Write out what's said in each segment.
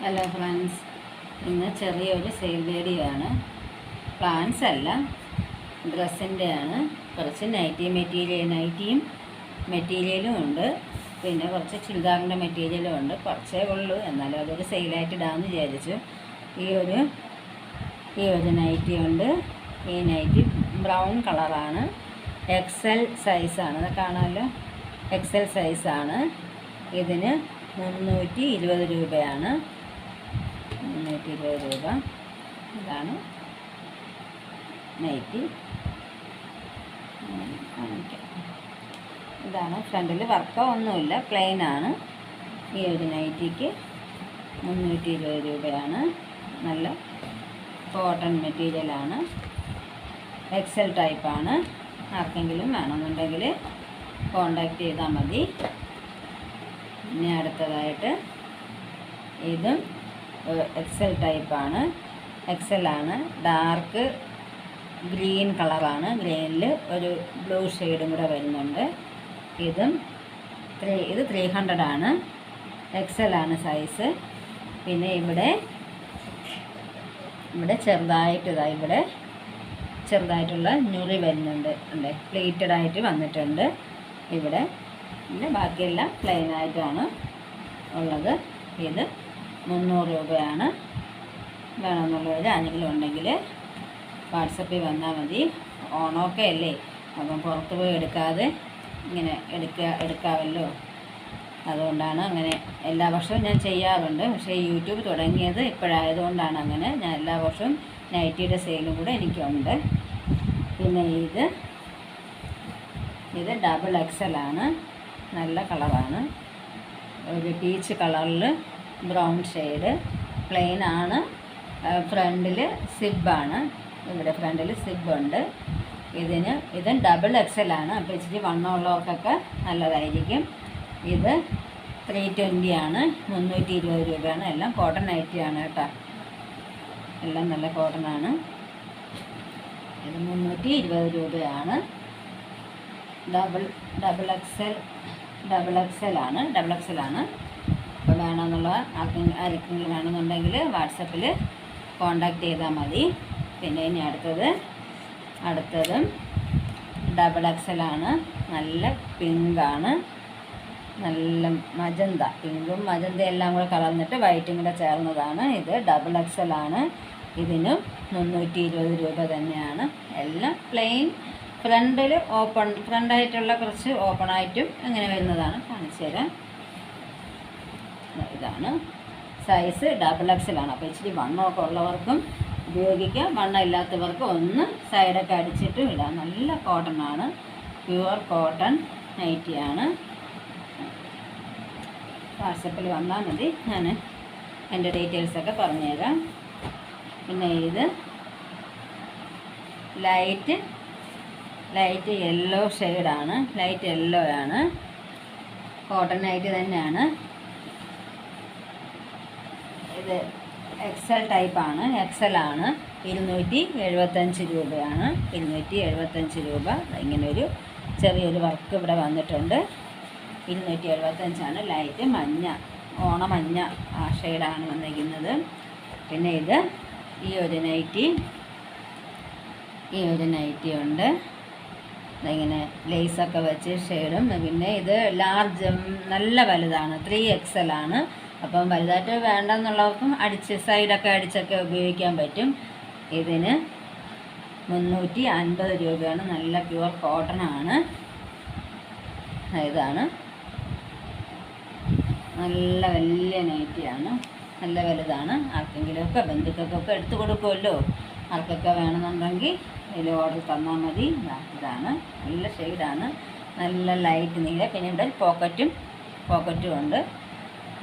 Hello friends, ഇന്ന് ചെറിയൊരു sale video ആണ്. പ്ലാൻസ് അല്ല, ഡ്രസ്സിൻ്റെ ആണ്. കുറച്ച് നൈറ്റിയും മെറ്റീരിയലും ഉണ്ട്. പിന്നെ കുറച്ച് ചുരിദാറിൻ്റെ മെറ്റീരിയലും ഉണ്ട്. കുറച്ചേ ഉള്ളൂ, എന്നാലും അതൊരു സെയിലായിട്ട് ഇടാമെന്ന് വിചാരിച്ചു. ഈ ഒരു നൈറ്റി ഉണ്ട്. ഈ നൈറ്റി ബ്രൗൺ കളറാണ്. എക്സൽ സൈസാണ്. അത് കാണാമല്ലോ, എക്സൽ സൈസാണ്. ഇതിന് 320 രൂപയാണ്. 320 രൂപ. ഇതാണ് നൈറ്റി. ഇതാണ് ഫ്രണ്ടിൽ വർക്കോ ഒന്നുമില്ല, പ്ലെയിൻ ആണ്. ഈ ഒരു നൈറ്റിക്ക് 320 രൂപയാണ്. നല്ല കോട്ടൺ മെറ്റീരിയലാണ്. എക്സൽ ടൈപ്പാണ്. ആർക്കെങ്കിലും വേണമെന്നുണ്ടെങ്കിൽ കോണ്ടാക്ട് ചെയ്താൽ മതി. ഇനി അടുത്തതായിട്ട് ഇതും എക്സൽ ടൈപ്പാണ്. എക്സലാണ്. ഡാർക്ക് ഗ്രീൻ കളറാണ്. ഗ്രീനിൽ ഒരു ബ്ലൂ ഷെയ്ഡും കൂടെ വരുന്നുണ്ട്. ഇത് 300 ആണ്. എക്സലാണ് സൈസ്. പിന്നെ ഇവിടെ ചെറുതായിട്ടുള്ള ഞുറി വരുന്നുണ്ട്. അല്ലേ, പ്ലേറ്റഡ് ആയിട്ട് വന്നിട്ടുണ്ട് ഇവിടെ. പിന്നെ ബാക്കിയെല്ലാം പ്ലെയിൻ ആയിട്ടാണ് ഉള്ളത്. ഇത് 300 രൂപയാണ്. വേണമെന്നുള്ളവർ ആരെങ്കിലും ഉണ്ടെങ്കിൽ വാട്സപ്പിൽ വന്നാൽ മതി. ഓണമൊക്കെ അല്ലേ, അപ്പം പുറത്ത് പോയി എടുക്കാതെ ഇങ്ങനെ എടുക്കാമല്ലോ. അതുകൊണ്ടാണ് അങ്ങനെ. എല്ലാ വർഷവും ഞാൻ ചെയ്യാറുണ്ട്, പക്ഷേ യൂട്യൂബ് തുടങ്ങിയത് ഇപ്പോഴായതുകൊണ്ടാണ് അങ്ങനെ. ഞാൻ എല്ലാ വർഷവും നൈറ്റിയുടെ സെയിലും കൂടെ എനിക്കുണ്ട്. പിന്നെ ഇത് ഡബിൾ എക്സലാണ്. നല്ല കളറാണ്. ഒരു പീച്ച് കളറിൽ ബ്രൗൺ ഷെയ്ഡ്. പ്ലെയിൻ ആണ്. ഫ്രണ്ടിൽ സിബാണ്. ഇവിടെ ഫ്രണ്ടിൽ സിബുണ്ട്. ഇതും ഡബിൾ എക്സലാണ്. അപ്പോൾ ഇച്ചിരി വണ്ണമുള്ളവർക്കൊക്കെ നല്ലതായിരിക്കും. ഇത് 320 ആണ്. 320 രൂപയാണ്. എല്ലാം കോട്ടൺ നൈറ്റിയാണ് കേട്ടോ. എല്ലാം നല്ല കോട്ടണാണ്. ഇത് 320 രൂപയാണ്. ഡബിൾ എക്സലാണ്. അപ്പോൾ വേണമെന്നുള്ള ആർക്കെങ്കിലും വേണമെന്നുണ്ടെങ്കിൽ വാട്സപ്പിൽ കോണ്ടാക്ട് ചെയ്താൽ മതി. പിന്നെ ഇനി അടുത്തതും ഡബിൾ എക്സലാണ്. നല്ല പിങ്കാണ്. നല്ല മജന്ത, പിങ്കും മജന്ത എല്ലാം കൂടെ കലർന്നിട്ട് വൈറ്റും കൂടെ ചേർന്നതാണ്. ഇത് ഡബിൾ എക്സലാണ്. ഇതിനും 320 രൂപ തന്നെയാണ്. എല്ലാം പ്ലെയിൻ. ഫ്രണ്ടായിട്ടുള്ള കുറച്ച് ഓപ്പണായിട്ടും അങ്ങനെ വരുന്നതാണ്. കാണിച്ചു തരാം. ഇതാണ് സൈസ്. ഡബിൾ എക്സലാണ്. അപ്പോൾ ഇച്ചിരി വണ്ണമൊക്കെ ഉള്ളവർക്കും ഉപയോഗിക്കാം. വണ്ണം ഇല്ലാത്തവർക്ക് ഒന്ന് സൈഡൊക്കെ അടിച്ചിട്ട് ഇടാം. നല്ല കോട്ടണാണ്. Pure cotton നൈറ്റിയാണ്. വാട്സപ്പിൽ വന്നാൽ മതി, ഞാൻ എൻ്റെ ഡീറ്റെയിൽസൊക്കെ പറഞ്ഞുതരാം. പിന്നെ ഇത് ലൈറ്റ് യെല്ലോ ഷെയ്ഡാണ്. ലൈറ്റ് യെല്ലോ ആണ്. കോട്ടൺ നൈറ്റ് തന്നെയാണ്. ഇത് എക്സൽ ടൈപ്പാണ്. എക്സലാണ്. 275 രൂപയാണ്. 275 രൂപ. ഇങ്ങനൊരു ചെറിയൊരു വർക്ക് ഇവിടെ വന്നിട്ടുണ്ട്. 275 ലൈറ്റ് മഞ്ഞ, ഓണമഞ്ഞ ആ ഷെയ്ഡാണ് വന്നിരിക്കുന്നത്. പിന്നെ ഈ ഒരു നൈറ്റി ഉണ്ട്. ഇങ്ങനെ ലേസൊക്കെ വെച്ച് ഷെയ്ഡും. പിന്നെ ഇത് ലാർജ്, നല്ല വലുതാണ്. 3XL ആണ്. അപ്പം വലുതായിട്ട് വേണ്ടെന്നുള്ളവർക്കും സൈഡൊക്കെ അടിച്ചൊക്കെ ഉപയോഗിക്കാൻ പറ്റും. ഇതിന് 350 രൂപയാണ്. നല്ല പ്യുവർ കോട്ടണാണ്. ഇതാണ് നല്ല വലിയ നൈറ്റിയാണ്. നല്ല വലുതാണ്. ആർക്കെങ്കിലുമൊക്കെ ബന്ധുക്കൾക്കൊക്കെ എടുത്തു കൊടുക്കുമല്ലോ. ആർക്കൊക്കെ വേണമെന്നുണ്ടെങ്കിൽ ഇതിൽ ഓർഡർ തന്നാൽ മതി. ഇതാണ് നല്ല ഷെയ്ഡാണ്. നല്ല ലൈറ്റ് നീല. പിന്നെ ഇവിടെ പോക്കറ്റും ഉണ്ട്.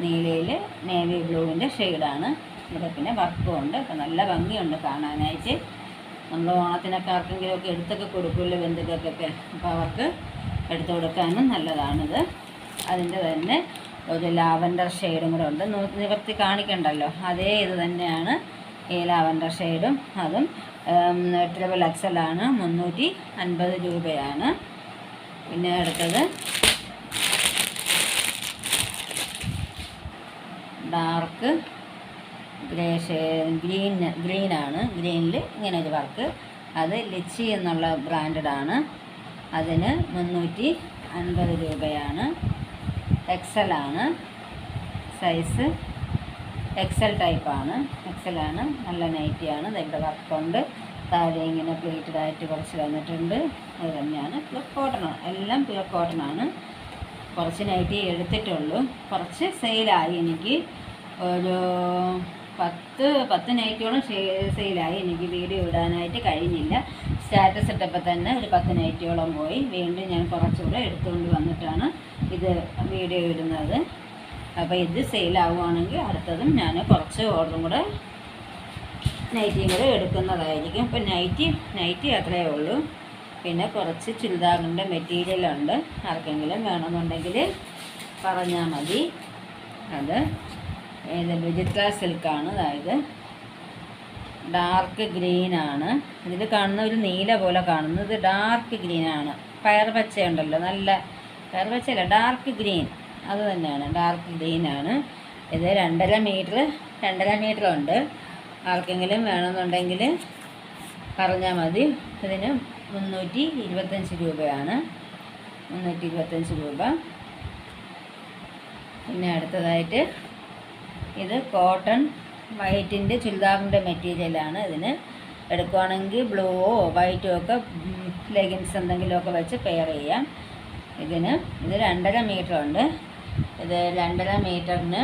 നീലയിൽ നേവി ബ്ലൂവിൻ്റെ ഷെയ്ഡാണ്. ഇവിടെ പിന്നെ വർക്കും ഉണ്ട്. അപ്പോൾ നല്ല ഭംഗിയുണ്ട് കാണാനായിട്ട്. നമ്മൾ ഓണത്തിനൊക്കെ ആർക്കെങ്കിലുമൊക്കെ എടുത്തൊക്കെ കൊടുക്കുമല്ലോ ബന്ധുക്കൾക്കൊക്കെ. അപ്പോൾ അവർക്ക് എടുത്തു കൊടുക്കാനും നല്ലതാണിത്. അതിൻ്റെ തന്നെ ഒരു ലാവൻഡർ ഷെയ്ഡും കൂടെ ഉണ്ട്. നിവർത്തി കാണിക്കണ്ടല്ലോ, അതേ ഇത് തന്നെയാണ് ഈ ലാവൻഡർ ഷെയ്ഡും. അതും ട്രിപ്പിൾ എക്സലാണ്. 350 രൂപയാണ്. പിന്നെ അടുത്തത് ഡാർക്ക് ഗ്രീനാണ്. ഗ്രീനിൽ ഇങ്ങനെ ഒരു വർക്ക്. അത് ലിച്ചി എന്നുള്ള ബ്രാൻഡാണ്. അതിന് 350 രൂപയാണ്. എക്സലാണ് സൈസ്. എക്സൽ ടൈപ്പാണ്. എക്സലാണ്. നല്ല നൈറ്റിയാണ്. ഇവിടെ വർക്കുണ്ട്. താഴെ ഇങ്ങനെ പ്ലേറ്റഡായിട്ട് കുറച്ച് വന്നിട്ടുണ്ട്. അത് തന്നെയാണ് പ്യുർ കോട്ടൺ. എല്ലാം പ്യുർ കോട്ടണാണ്. കുറച്ച് നൈറ്റി എടുത്തിട്ടുള്ളൂ. കുറച്ച് സെയിലായി. എനിക്ക് ഒരു 10 നൈറ്റിയോളം സെയിലായി. എനിക്ക് വീഡിയോ ഇടാനായിട്ട് കഴിഞ്ഞില്ല. സ്റ്റാറ്റസ് ഇട്ടപ്പോൾ തന്നെ ഒരു 10 നൈറ്റിയോളം പോയി. വീണ്ടും ഞാൻ കുറച്ചുകൂടെ എടുത്തുകൊണ്ട് വന്നിട്ടാണ് ഇത് വീഡിയോ ഇടുന്നത്. അപ്പോൾ ഇത് സെയിലാവുകയാണെങ്കിൽ അടുത്തതും ഞാൻ കുറച്ച് ഓർഡറും കൂടെ നൈറ്റിയും കൂടെ എടുക്കുന്നതായിരിക്കും. ഇപ്പം നൈറ്റി അത്രയേ ഉള്ളൂ. പിന്നെ കുറച്ച് ചുരിദാറിൻ്റെ മെറ്റീരിയലുണ്ട്. ആർക്കെങ്കിലും വേണമെന്നുണ്ടെങ്കിൽ പറഞ്ഞാൽ മതി. അത് വിചിത്ര സിൽക്കാണ്. അതായത് ഡാർക്ക് ഗ്രീനാണ്. ഇതിൽ കാണുന്ന ഒരു നീല പോലെ കാണുന്നത് ഡാർക്ക് ഗ്രീനാണ്. പയർ പച്ചയുണ്ടല്ലോ, നല്ല പയർ പച്ചയല്ല, ഡാർക്ക് ഗ്രീൻ. അത് തന്നെയാണ്, ഡാർക്ക് ഗ്രീനാണ്. ഇത് 2.5 മീറ്റർ ഉണ്ട്. ആർക്കെങ്കിലും വേണമെന്നുണ്ടെങ്കിൽ പറഞ്ഞാൽ മതി. ഇതിന് 325 രൂപയാണ്. 325 രൂപ. പിന്നെ അടുത്തതായിട്ട് ഇത് കോട്ടൺ വൈറ്റിൻ്റെ ചുരിദാറിൻ്റെ മെറ്റീരിയലാണ്. ഇതിന് എടുക്കുകയാണെങ്കിൽ ബ്ലൂവോ വൈറ്റോ ഒക്കെ ലെഗിൻസ് എന്തെങ്കിലുമൊക്കെ വെച്ച് പെയർ ചെയ്യാം. ഇത് 2.5 മീറ്റർ ഉണ്ട്. ഇത് 2.5 മീറ്ററിന്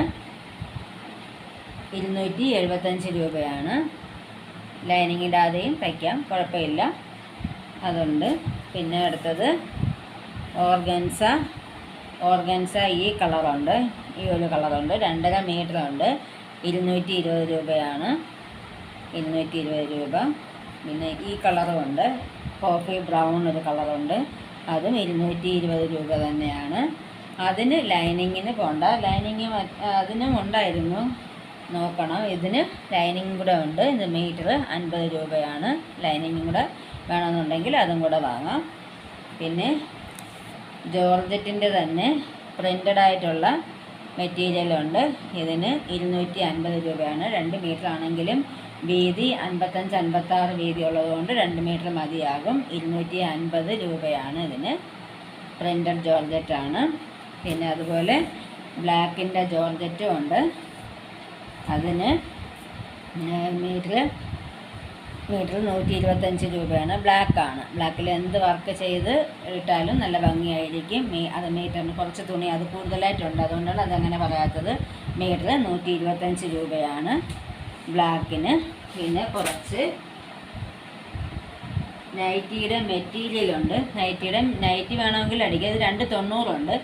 275 രൂപയാണ്. ലൈനിങ് ഇടാതെയും തയ്ക്കാം, കുഴപ്പമില്ല, അതുണ്ട്. പിന്നെ അടുത്തത് ഓർഗൻസ ഈ കളറുണ്ട്, ഈ ഒരു കളറുണ്ട്. 2.5 മീറ്റർ ഉണ്ട്. 220 രൂപയാണ്. 220 രൂപ. പിന്നെ ഈ കളറുമുണ്ട്, കോഫി ബ്രൗൺ ഒരു കളറുണ്ട്. അതും 220 രൂപ തന്നെയാണ്. അതിന് ലൈനിങ്ങിന് പോണ്ട. ലൈനിങ് അതിനും ഉണ്ടായിരുന്നു, നോക്കണം. ഇതിന് ലൈനിങ് കൂടെ ഉണ്ട്. ഇത് മീറ്റർ 50 രൂപയാണ്. ലൈനിങ്ങും കൂടെ വേണമെന്നുണ്ടെങ്കിൽ അതും കൂടെ വാങ്ങാം. പിന്നെ ജോർജറ്റിൻ്റെ തന്നെ പ്രിൻ്റഡ് ആയിട്ടുള്ള മെറ്റീരിയലുണ്ട്. ഇതിന് 250 രൂപയാണ്. 2 മീറ്റർ ആണെങ്കിലും വീതി 55-56 വീതി ഉള്ളതുകൊണ്ട് 2 മീറ്റർ മതിയാകും. 250 രൂപയാണ് ഇതിന്. പ്രിൻ്റഡ് ജോർജറ്റാണ്. പിന്നെ അതുപോലെ ബ്ലാക്കിൻ്റെ ജോർജറ്റും ഉണ്ട്. അതിന് മീറ്റർ 125 രൂപയാണ്. ബ്ലാക്കാണ്. ബ്ലാക്കിൽ എന്ത് വർക്ക് ചെയ്ത് ഇട്ടാലും നല്ല ഭംഗിയായിരിക്കും. അത് മീറ്ററിന് കുറച്ച് തുണി അത് കൂടുതലായിട്ടുണ്ട്, അതുകൊണ്ടാണ് അതങ്ങനെ പറയാത്തത്. മീറ്റർ 125 രൂപയാണ് ബ്ലാക്കിന്. പിന്നെ കുറച്ച് നൈറ്റിയുടെ മെറ്റീരിയലുണ്ട്. നൈറ്റി വേണമെങ്കിൽ അടിക്കുക. ഇത് 290 ഉണ്ട്.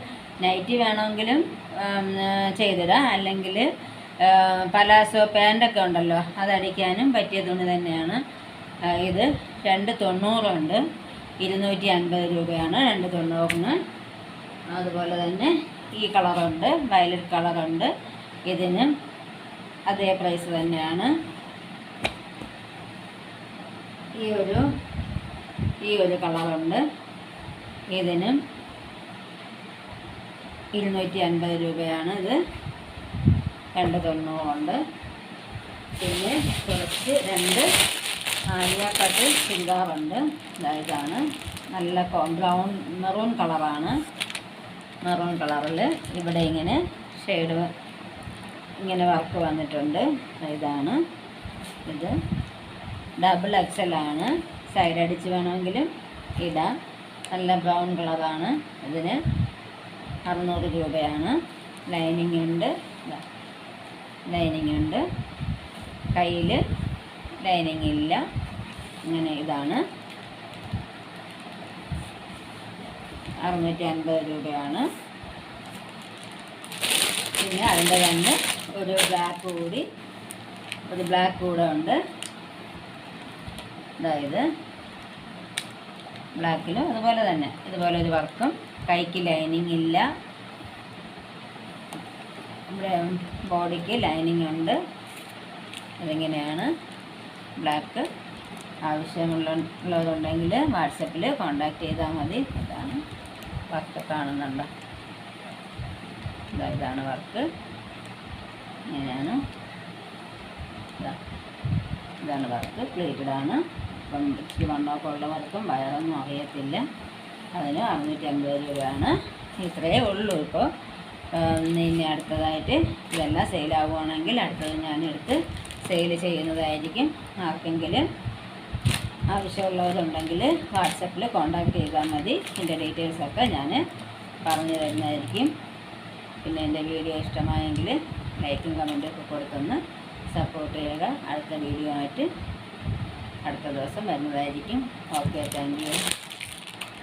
നൈറ്റി വേണമെങ്കിലും ചെയ്തിടാം. അല്ലെങ്കിൽ പലാസോ പാൻറ്റൊക്കെ ഉണ്ടല്ലോ, അതടിക്കാനും പറ്റിയ തുണി തന്നെയാണ്. ഇത് 290 ഉണ്ട്. 250 രൂപയാണ് 290-ന്. അതുപോലെ തന്നെ ഈ കളറുണ്ട്, വയലറ്റ് കളറുണ്ട്. ഇതിനും അതേ പ്രൈസ് തന്നെയാണ്. ഈ ഒരു കളറുണ്ട്. ഇതിനും 250 രൂപയാണ്. ഇത് 290 ഉണ്ട്. പിന്നെ കുറച്ച് 2 ആലിയ കട്ട് ചുരിദാറുണ്ട്. ഇതാണ് നല്ല മെറൂൺ കളറാണ്. മെറൂൺ കളറിൽ ഇവിടെ ഇങ്ങനെ ഷെയ്ഡ് ഇങ്ങനെ വർക്ക് വന്നിട്ടുണ്ട്. ഇതാണ് ഇത്. ഡബിൾ എക്സലാണ്. സൈഡ് അടിച്ച് വേണമെങ്കിലും ഇടാം. നല്ല ബ്രൗൺ കളറാണ്. ഇതിന് 600 രൂപയാണ്. ലൈനിങ് ഉണ്ട്. കയ്യിൽ ലൈനിങ് ഇല്ല. ഇങ്ങനെ ഇതാണ്. 650 രൂപയാണ്. പിന്നെ അതിൻ്റെ തന്നെ ഒരു ബ്ലാക്ക് കൂടെ ഉണ്ട്. അതായത് ബ്ലാക്കിലും അതുപോലെ തന്നെ ഇതുപോലെ ഒരു വർക്കും. കൈക്ക് ലൈനിങ് ഇല്ല. ബോഡിക്ക് ലൈനിങ് ഉണ്ട്. ഇതിങ്ങനെയാണ് ബ്ലാക്ക്. ആവശ്യമുള്ളതുണ്ടെങ്കിൽ വാട്സപ്പിൽ കോൺടാക്റ്റ് ചെയ്താൽ മതി. ഇതാണ് വർക്ക് കാണുന്നുണ്ട്. ഇതാണ് വർക്ക്. ഇങ്ങനെയാണ്. ഇതാണ് വർക്ക്, പ്ലേറ്റഡാണ്. അപ്പം ഇച്ചിരി വണ്ണമൊക്കെ ഉള്ളവർക്കും വയറൊന്നും അറിയത്തില്ല. അതിന് 650 രൂപയാണ്. ഇത്രയേ ഉള്ളൂ ഇപ്പോൾ. ഇനി അടുത്തതായിട്ട് ഇതെല്ലാം സെയിലാവുകയാണെങ്കിൽ അടുത്തത് ഞാനെടുത്ത് സെയിൽ ചെയ്യുന്നതായിരിക്കും. ആർക്കെങ്കിലും ആവശ്യമുള്ളവരുണ്ടെങ്കിൽ വാട്സപ്പിൽ കോൺടാക്റ്റ് ചെയ്താൽ മതി. എൻ്റെ ഡീറ്റെയിൽസൊക്കെ ഞാൻ പറഞ്ഞു തരുന്നതായിരിക്കും. പിന്നെ എൻ്റെ വീഡിയോ ഇഷ്ടമായെങ്കിൽ ലൈക്കും കമൻറ്റൊക്കെ കൊടുത്തൊന്ന് സപ്പോർട്ട് ചെയ്യുക. അടുത്ത വീഡിയോ ആയിട്ട് അടുത്ത ദിവസം വരുന്നതായിരിക്കും. Okay, thank you.